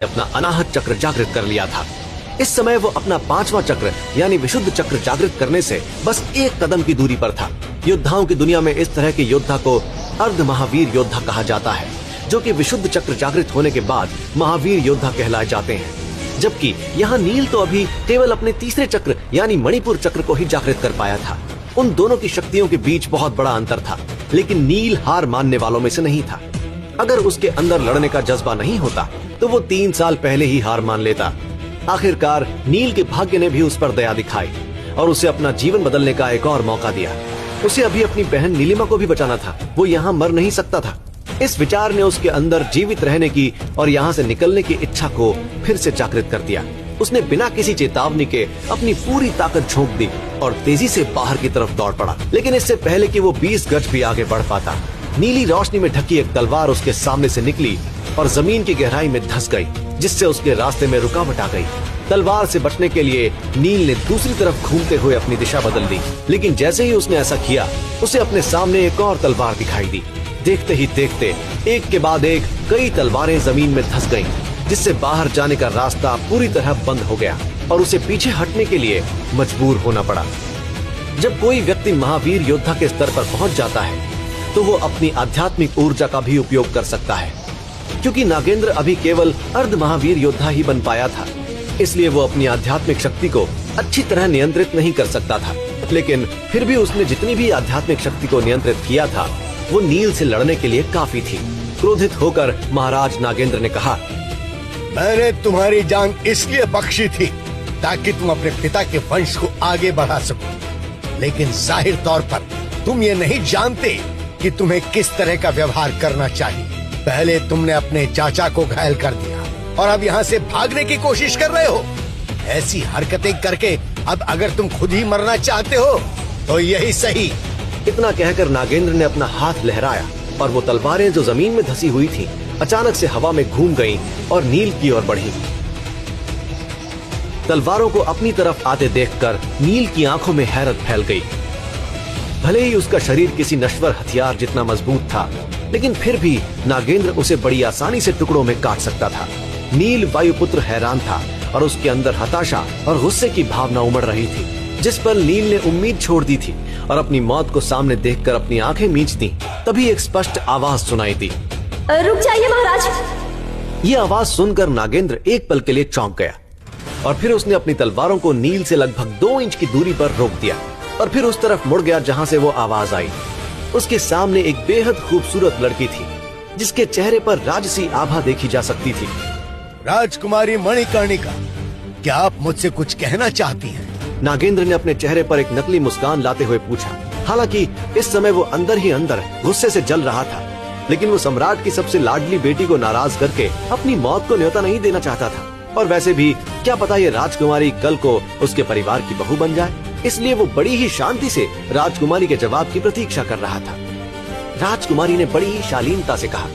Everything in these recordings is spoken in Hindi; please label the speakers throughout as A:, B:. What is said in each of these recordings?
A: अपना अनाहत चक्र जागृत कर लिया था। इस समय वो अपना 5वां चक्र यानी विशुद्ध चक्र जागृत करने से बस एक कदम की दूरी पर था। योद्धाओं की दुनिया में इस तरह के योद्धा को अर्ध महावीर योद्धा कहा जाता है, जो कि विशुद्ध चक्र जागृत होने के बाद महावीर योद्धा कहलाए जाते हैं। जबकि यहाँ नील तो अभी केवल अपने तीसरे चक्र यानी मणिपुर चक्र को ही जागृत कर पाया था। उन दोनों की शक्तियों के बीच बहुत बड़ा अंतर था, लेकिन नील हार मानने वालों में से नहीं था। अगर उसके अंदर लड़ने का जज्बा नहीं होता तो वो 3 साल पहले ही हार मान लेता। आखिरकार नील के भाग्य ने भी उस पर दया दिखाई और उसे अपना जीवन बदलने का एक और मौका दिया। उसे अभी अपनी बहन नीलिमा को भी बचाना था, वो यहाँ मर नहीं सकता था। इस विचार ने उसके अंदर जीवित रहने की और यहाँ से निकलने की इच्छा को फिर से जागृत कर दिया। उसने बिना किसी चेतावनी के अपनी पूरी ताकत झोंक दी और तेजी से बाहर की तरफ दौड़ पड़ा। लेकिन इससे पहले कि वो 20 गज भी आगे बढ़ पाता, नीली रोशनी में ढकी एक तलवार उसके सामने से निकली और जमीन की गहराई में धंस गई, जिससे उसके रास्ते में रुकावट आ गई। तलवार से बचने के लिए नील ने दूसरी तरफ घूमते हुए अपनी दिशा बदल दी, लेकिन जैसे ही उसने ऐसा किया, उसे अपने सामने एक और तलवार दिखाई दी। देखते ही देखते एक के बाद एक कई तलवारें जमीन में धंस गईं, जिससे बाहर जाने का रास्ता पूरी तरह बंद हो गया और उसे पीछे हटने के लिए मजबूर होना पड़ा। जब कोई व्यक्ति महावीर योद्धा के स्तर पर पहुंच जाता है तो वो अपनी आध्यात्मिक ऊर्जा का भी उपयोग कर सकता है। क्योंकि नागेंद्र अभी केवल अर्ध महावीर योद्धा ही बन पाया था, इसलिए वो अपनी आध्यात्मिक शक्ति को अच्छी तरह नियंत्रित नहीं कर सकता था। लेकिन फिर भी उसने जितनी भी आध्यात्मिक शक्ति को नियंत्रित किया था, वो नील से लड़ने के लिए काफी थी। क्रोधित होकर महाराज नागेंद्र ने कहा,
B: मैंने तुम्हारी जान इसलिए बख्शी थी ताकि तुम अपने पिता के वंश को आगे बढ़ा सको, लेकिन जाहिर तौर पर तुम ये नहीं जानते कि तुम्हें किस तरह का व्यवहार करना चाहिए। पहले तुमने अपने चाचा को घायल कर दिया और अब यहाँ से भागने की कोशिश कर रहे हो। ऐसी हरकतें करके अब अगर तुम खुद ही मरना चाहते हो तो यही सही।
A: इतना कहकर नागेंद्र ने अपना हाथ लहराया और वो तलवारें जो जमीन में धसी हुई थी अचानक से हवा में घूम गईं और नील की ओर बढ़ी। तलवारों को अपनी तरफ आते देखकर नील की आंखों में हैरत फैल गई। भले ही उसका शरीर किसी नश्वर हथियार जितना मजबूत था, लेकिन फिर भी नागेंद्र उसे बड़ी आसानी से टुकड़ों में काट सकता था। नील वायुपुत्र हैरान था और उसके अंदर हताशा और गुस्से की भावना उमड़ रही थी, जिस पर नील ने उम्मीद छोड़ दी थी और अपनी मौत को सामने देखकर अपनी आंखें मींच दी। तभी एक स्पष्ट आवाज सुनाई दी,
C: रुक जाइए महाराज।
A: ये आवाज सुनकर नागेंद्र एक पल के लिए चौंक गया और फिर उसने अपनी तलवारों को नील से लगभग 2 इंच की दूरी पर रोक दिया और फिर उस तरफ मुड़ गया जहां से वो आवाज आई। उसके सामने एक बेहद खूबसूरत लड़की थी, जिसके चेहरे पर राजसी आभा देखी जा सकती थी।
B: राजकुमारी मणिकर्णिका, क्या आप मुझसे कुछ कहना चाहती हैं?
A: नागेंद्र ने अपने चेहरे पर एक नकली मुस्कान लाते हुए पूछा। हालांकि इस समय वो अंदर ही अंदर गुस्से से जल रहा था, लेकिन वो सम्राट की सबसे लाडली बेटी को नाराज करके अपनी मौत को न्योता नहीं देना चाहता था। और वैसे भी क्या पता ये राजकुमारी कल को उसके परिवार की बहू बन जाए, इसलिए वो बड़ी ही शांति से राजकुमारी के जवाब की प्रतीक्षा कर रहा था। राजकुमारी ने बड़ी ही शालीनता से कहा,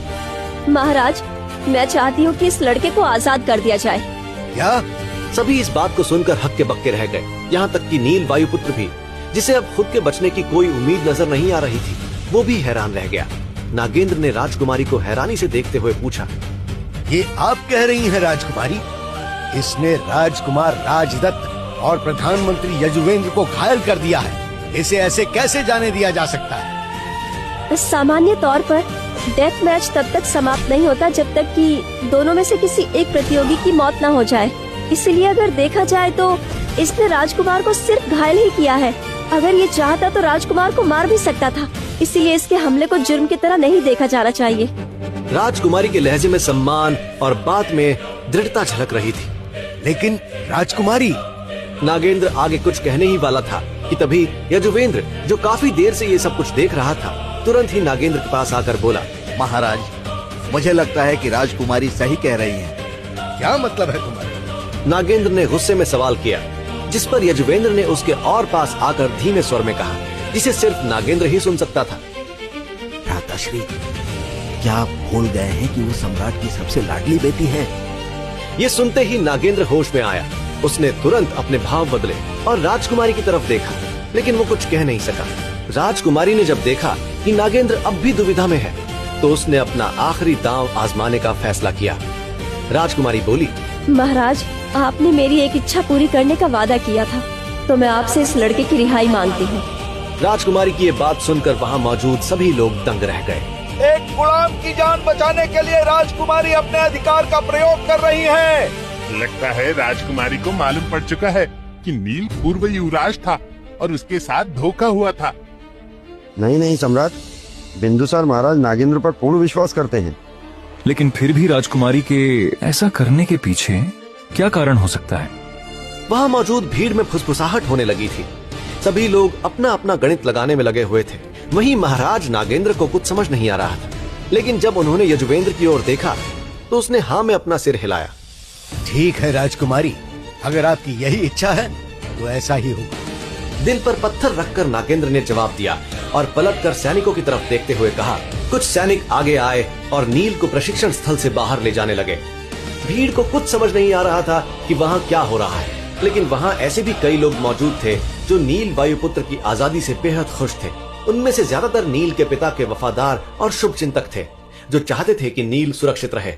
C: महाराज, मैं चाहती हूँ कि इस लड़के को आजाद कर दिया जाए।
B: क्या?
A: सभी इस बात को सुनकर हक्के बक्के रह गए, यहाँ तक कि नील वायुपुत्र भी, जिसे अब खुद के बचने की कोई उम्मीद नजर नहीं आ रही थी, वो भी हैरान रह गया। नागेंद्र ने राजकुमारी को हैरानी से देखते हुए पूछा,
B: ये आप कह रही हैं राजकुमारी? इसने राजकुमार राजदत्त और प्रधानमंत्री यजुवेंद्र को घायल कर दिया है, इसे ऐसे कैसे जाने दिया जा सकता है?
C: सामान्य तौर पर डेथ मैच तब तक समाप्त नहीं होता जब तक कि दोनों में से किसी एक प्रतियोगी की मौत न हो जाए। इसलिए अगर देखा जाए तो इसने राजकुमार को सिर्फ घायल ही किया है। अगर ये चाहता तो राजकुमार को मार भी सकता था, इसलिए इसके हमले को जुर्म की तरह नहीं देखा जाना चाहिए।
A: राजकुमारी के लहजे में सम्मान और बात में दृढ़ता झलक रही थी।
B: लेकिन राजकुमारी,
A: नागेंद्र आगे कुछ कहने ही वाला था कि तभी यजुवेंद्र, जो काफी देर से ये सब कुछ देख रहा था, तुरंत ही नागेंद्र के पास आकर बोला,
D: महाराज, मुझे लगता है कि राजकुमारी सही कह रही हैं।
B: क्या मतलब है तुम्हारा?
A: नागेंद्र ने गुस्से में सवाल किया, जिस पर यजुवेंद्र ने उसके और पास आकर धीमे स्वर में कहा, जिसे सिर्फ नागेंद्र ही सुन सकता था,
D: भ्राताश्री, क्या आप भूल गए हैं कि वो सम्राट की सबसे लाडली बेटी है?
A: ये सुनते ही नागेंद्र होश में आया। उसने तुरंत अपने भाव बदले और राजकुमारी की तरफ देखा, लेकिन वो कुछ कह नहीं सका। राजकुमारी ने जब देखा कि नागेंद्र अब भी दुविधा में है, तो उसने अपना आखिरी दांव आजमाने का फैसला किया। राजकुमारी बोली,
C: महाराज, आपने मेरी एक इच्छा पूरी करने का वादा किया था, तो मैं आपसे इस लड़के की रिहाई मांगती हूँ।
A: राजकुमारी की ये बात सुनकर वहाँ मौजूद सभी लोग दंग रह गए।
E: एक गुलाम की जान बचाने के लिए राजकुमारी अपने अधिकार का प्रयोग कर रही है।
F: लगता है राजकुमारी को मालूम पड़ चुका है कि नील पूर्व युवराज था और उसके साथ धोखा हुआ था।
G: नहीं सम्राट, बिंदुसार महाराज नागेंद्र पर पूर्ण विश्वास करते हैं।
H: लेकिन फिर भी राजकुमारी के ऐसा करने के पीछे क्या कारण हो सकता है?
A: वहाँ मौजूद भीड़ में फुसफुसाहट होने लगी थी। सभी लोग अपना अपना गणित लगाने में लगे हुए थे। वहीं महाराज नागेंद्र को कुछ समझ नहीं आ रहा था, लेकिन जब उन्होंने यजुवेंद्र की ओर देखा तो उसने हाँ में अपना सिर हिलाया।
B: ठीक है राजकुमारी, अगर आपकी यही इच्छा है तो ऐसा ही होगा।
A: दिल पर पत्थर रखकर नागेंद्र ने जवाब दिया और पलटकर सैनिकों की तरफ देखते हुए कहा। कुछ सैनिक आगे आए और नील को प्रशिक्षण स्थल से बाहर ले जाने लगे। भीड़ को कुछ समझ नहीं आ रहा था कि वहाँ क्या हो रहा है, लेकिन वहाँ ऐसे भी कई लोग मौजूद थे जो नील वायुपुत्र की आजादी से बेहद खुश थे। उनमें से ज्यादातर नील के पिता के वफादार और शुभ चिंतक थे, जो चाहते थे कि नील सुरक्षित रहे,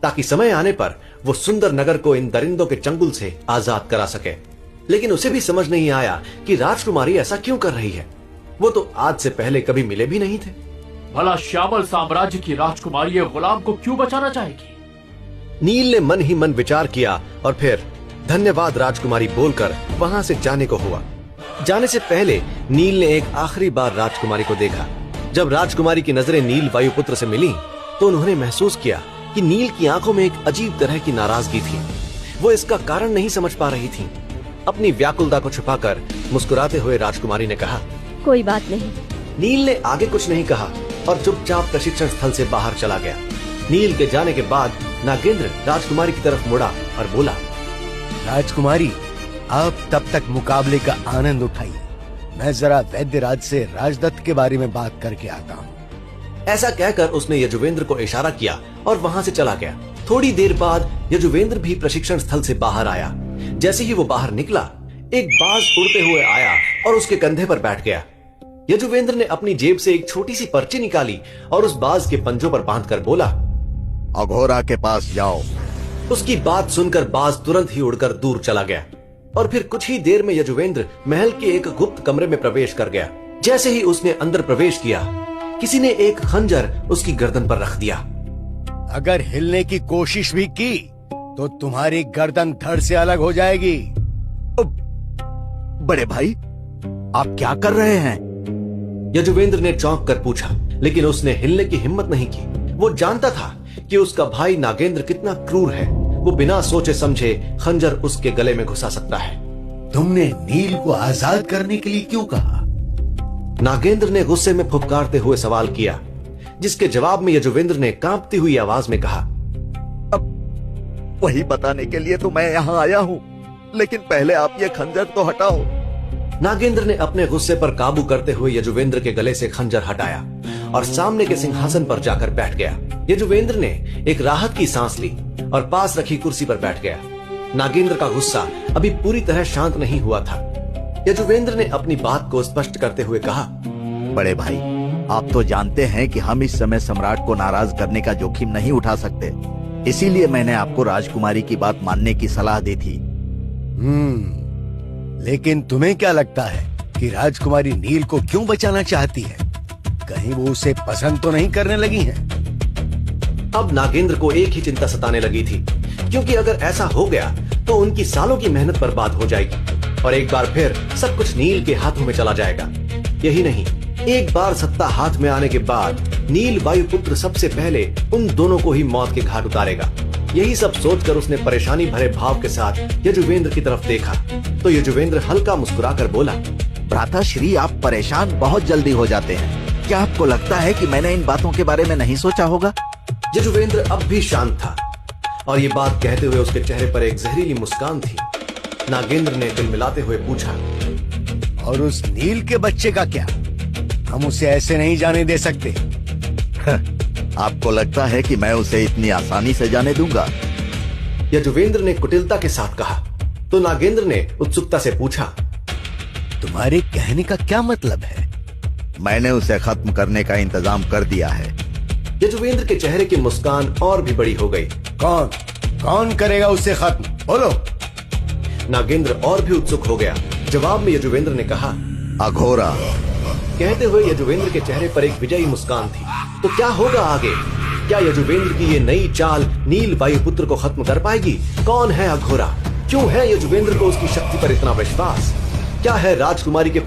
A: ताकि समय आने पर वो सुंदर नगर को इन दरिंदों के चंगुल से आजाद करा सके। लेकिन उसे भी समझ नहीं आया कि राजकुमारी ऐसा क्यों कर रही है। वो तो आज से पहले कभी मिले भी नहीं थे।
I: भला श्यामल साम्राज्य की राजकुमारी गुलाम को क्यों बचाना चाहेगी?
A: नील ने मन ही मन विचार किया और फिर धन्यवाद राजकुमारी बोलकर वहां से जाने को हुआ। जाने से पहले नील ने एक आखिरी बार राजकुमारी को देखा। जब राजकुमारी की नजरें नील वायुपुत्र से मिली तो उन्होंने महसूस किया कि नील की आंखों में एक अजीब तरह की नाराजगी थी। वो इसका कारण नहीं समझ पा रही थी। अपनी व्याकुलता को छुपाकर मुस्कुराते हुए राजकुमारी ने कहा,
C: कोई बात नहीं।
A: नील ने आगे कुछ नहीं कहा और चुपचाप प्रशिक्षण स्थल से बाहर चला गया। नील के जाने के बाद नागेंद्र राजकुमारी की तरफ मुड़ा और बोला,
B: राजकुमारी, आप तब तक मुकाबले का आनंद उठाइए। मैं जरा वैद्यराज से राजदत्त के बारे में बात करके आता हूँ।
A: ऐसा कहकर उसने यजुवेंद्र को इशारा किया और वहां से चला गया। थोड़ी देर बाद यजुवेंद्र भी प्रशिक्षण स्थल से बाहर आया। जैसे ही वो बाहर निकला, एक बाज उड़ते हुए आया और उसके कंधे पर बैठ गया। यजुवेंद्र ने अपनी जेब से एक छोटी सी पर्ची निकाली और उस बाज के पंजों पर बांधकर बोला,
D: अघोरा के पास जाओ।
A: उसकी बात सुनकर बाज तुरंत ही उड़कर दूर चला गया और फिर कुछ ही देर में यजुवेंद्र महल के एक गुप्त कमरे में प्रवेश कर गया। जैसे ही उसने अंदर प्रवेश किया, किसी ने एक खंजर उसकी गर्दन पर रख दिया।
B: अगर हिलने की कोशिश भी की तो तुम्हारी गर्दन धड़ से अलग हो जाएगी।
D: बड़े भाई, आप क्या कर रहे हैं?
A: यजुवेंद्र ने चौंक कर पूछा, लेकिन उसने हिलने की हिम्मत नहीं की। वो जानता था कि उसका भाई नागेंद्र कितना क्रूर है। वो बिना सोचे समझे खंजर उसके गले में घुसा सकता है।
B: तुमने नील को आजाद करने के लिए क्यों कहा?
A: नागेंद्र ने गुस्से में फुफकारते हुए सवाल किया, जिसके जवाब में यजुवेंद्र ने कांपती हुई आवाज में कहा,
D: अब वही बताने के लिए तो मैं यहाँ आया हूँ, लेकिन पहले आप ये खंजर तो हटाओ।
A: नागेंद्र ने अपने गुस्से पर काबू करते हुए यजुवेंद्र के गले से खंजर हटाया और सामने के सिंहासन पर जाकर बैठ गया। यजुवेंद्र ने एक राहत की सांस ली और पास रखी कुर्सी पर बैठ गया। नागेंद्र का गुस्सा अभी पूरी तरह शांत नहीं हुआ था। यजुवेंद्र ने अपनी बात को स्पष्ट करते हुए कहा,
D: बड़े भाई, आप तो जानते हैं कि हम इस समय सम्राट को नाराज करने का जोखिम नहीं उठा सकते। इसीलिए मैंने आपको राजकुमारी की बात मानने की सलाह दी थी।
B: लेकिन तुम्हें क्या लगता है कि राजकुमारी नील को क्यों बचाना चाहती है? कहीं वो उसे पसंद तो नहीं करने लगी है?
A: अब नागेंद्र को एक ही चिंता सताने लगी थी, क्योंकि अगर ऐसा हो गया तो उनकी सालों की मेहनत बर्बाद हो जाएगी और एक बार फिर सब कुछ नील के हाथों में चला जाएगा। यही नहीं, एक बार सत्ता हाथ में आने के बाद नील वायुपुत्र सबसे पहले उन दोनों को ही मौत के घाट उतारेगा। यही सब सोचकर उसने परेशानी भरे भाव के साथ यजुवेंद्र की तरफ देखा तो यजुवेंद्र हल्का मुस्कुराकर बोला,
D: भ्राताश्री, आप परेशान बहुत जल्दी हो जाते हैं। क्या आपको लगता है कि मैंने इन बातों के बारे में नहीं सोचा होगा?
A: यजुवेंद्र अब भी शांत था और ये बात कहते हुए उसके चेहरे पर एक जहरीली मुस्कान थी। नागेंद्र ने दिल मिलाते हुए पूछा,
B: और उस नील के बच्चे का क्या? हम उसे ऐसे नहीं जाने दे सकते।
D: आपको लगता है कि मैं उसे इतनी आसानी से जाने दूंगा?
A: यजुवेंद्र ने कुटिलता के साथ कहा तो नागेंद्र ने उत्सुकता से पूछा,
B: तुम्हारे कहने का क्या मतलब है?
D: मैंने उसे खत्म करने का इंतजाम कर दिया है।
A: यजुवेंद्र के चेहरे की मुस्कान और भी बड़ी हो गई।
B: कौन? कौन करेगा उसे खत्म? बोलो।
A: नागेंद्र और भी उत्सुक हो गया। जवाब में यजुवेंद्र ने कहा,
D: अघोरा।
A: कहते हुए यजुवेंद्र के चेहरे पर एक विजयी मुस्कान थी। तो क्या होगा आगे? क्या यजुवेंद्र की ये नई चाल नील वायुपुत्र को खत्म कर पाएगी? कौन है अघोरा? क्यों है यजुवेंद्र को उसकी शक्ति पर इतना विश्वास? क्या है राजकुमारी के